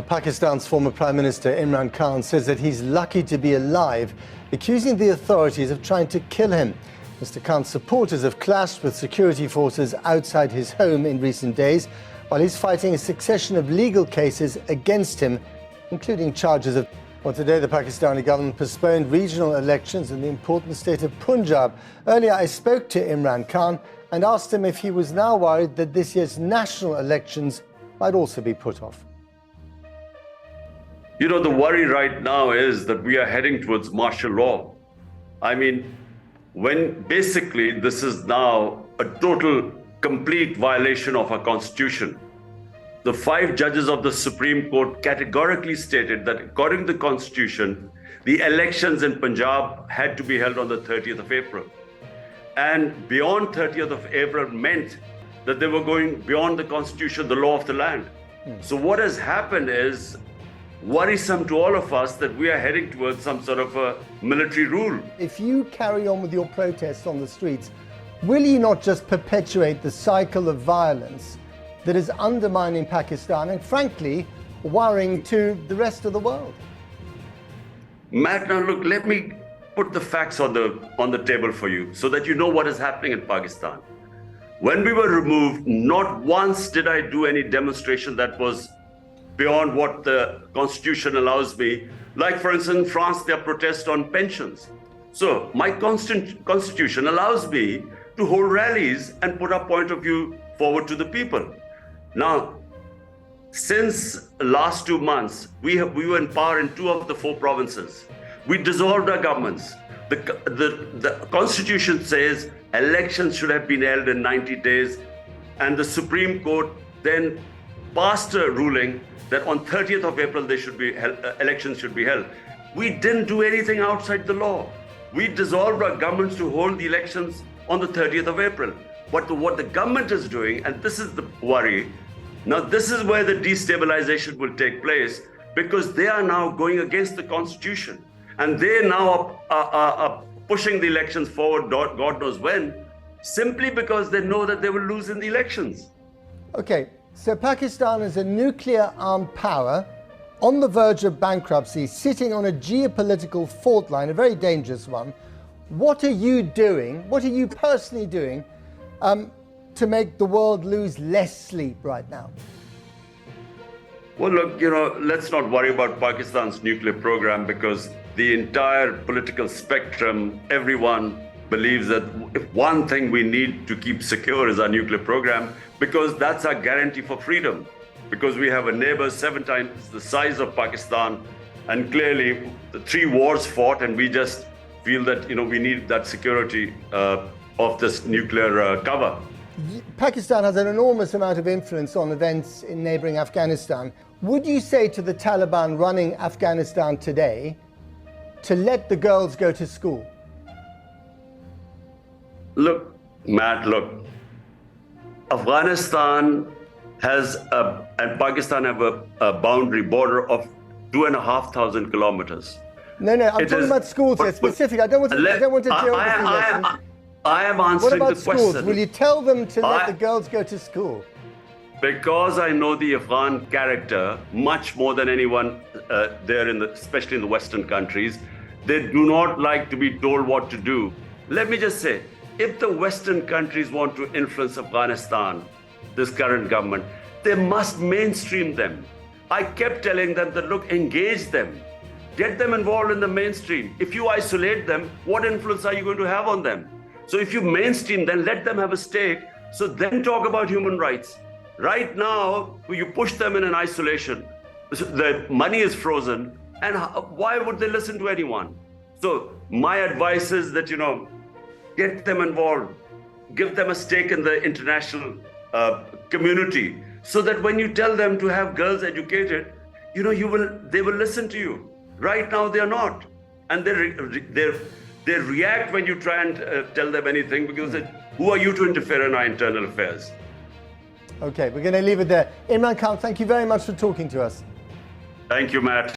Pakistan's former Prime Minister Imran Khan says that he's lucky to be alive, accusing the authorities of trying to kill him. Mr. Khan's supporters have clashed with security forces outside his home in recent days, while he's fighting a succession of legal cases against him, including charges of... Well, today the Pakistani government postponed regional elections in the important state of Punjab. Earlier I spoke to Imran Khan and asked him if he was now worried that this year's national elections might also be put off. You know, the worry right now is that we are heading towards martial law. I mean, when basically this is now a total, complete violation of our constitution. The 5 judges of the Supreme Court categorically stated that according to the constitution, the elections in Punjab had to be held on the 30th of April. And beyond 30th of April meant that they were going beyond the constitution, the law of the land. So what has happened is worrisome to all of us that we are heading towards some sort of a military rule. If you carry on with your protests on the streets, will you not just perpetuate the cycle of violence that is undermining Pakistan and, frankly, worrying to the rest of the world? Matt, now look, let me put the facts on the table for you so that you know what is happening in Pakistan. When we were removed, not once did I do any demonstration that was beyond what the constitution allows me. Like, for instance, in France, there are protests on pensions. So my constitution allows me to hold rallies and put our point of view forward to the people. Now, since last 2 months, we were in power in 2 of the 4 provinces. We dissolved our governments. The constitution says elections should have been held in 90 days. And the Supreme Court then passed a ruling that on 30th of April they should be held, elections should be held. We didn't do anything outside the law. We dissolved our governments to hold the elections on the 30th of April. But what the government is doing, and this is the worry, now this is where the destabilization will take place, because they are now going against the constitution. And they now are pushing the elections forward, God knows when, simply because they know that they will lose in the elections. Okay. So Pakistan is a nuclear-armed power on the verge of bankruptcy, sitting on a geopolitical fault line, a very dangerous one. What are you doing, what are you personally doing to make the world lose less sleep right now? Well, look, you know, let's not worry about Pakistan's nuclear program, because the entire political spectrum, everyone believes that if one thing we need to keep secure is our nuclear program, because that's our guarantee for freedom. Because we have a neighbor 7 times the size of Pakistan, and clearly the 3 wars fought, and we just feel that, you know, we need that security of this nuclear cover. Pakistan has an enormous amount of influence on events in neighboring Afghanistan. Would you say to the Taliban running Afghanistan today to let the girls go to school? Look, Matt, look, Afghanistan has and Pakistan have a boundary border of 2,500 kilometers. No, I'm talking about schools here, specific. I don't want to deal with this. I am answering the question. What about schools? Will you tell them to let the girls go to school? Because I know the Afghan character much more than anyone there, especially in the Western countries. They do not like to be told what to do. Let me just say, if the Western countries want to influence Afghanistan, this current government, they must mainstream them. I kept telling them that, look, engage them. Get them involved in the mainstream. If you isolate them, what influence are you going to have on them? So if you mainstream them, let them have a stake, so then talk about human rights. Right now, you push them in an isolation. The money is frozen, and why would they listen to anyone? So my advice is that, you know, get them involved, give them a stake in the international community, so that when you tell them to have girls educated, you know, they will listen to you. Right now they are not, and they react when you try and tell them anything, because who are you to interfere in our internal affairs? Okay, we're going to leave it there. Imran Khan, thank you very much for talking to us. Thank you, Matt.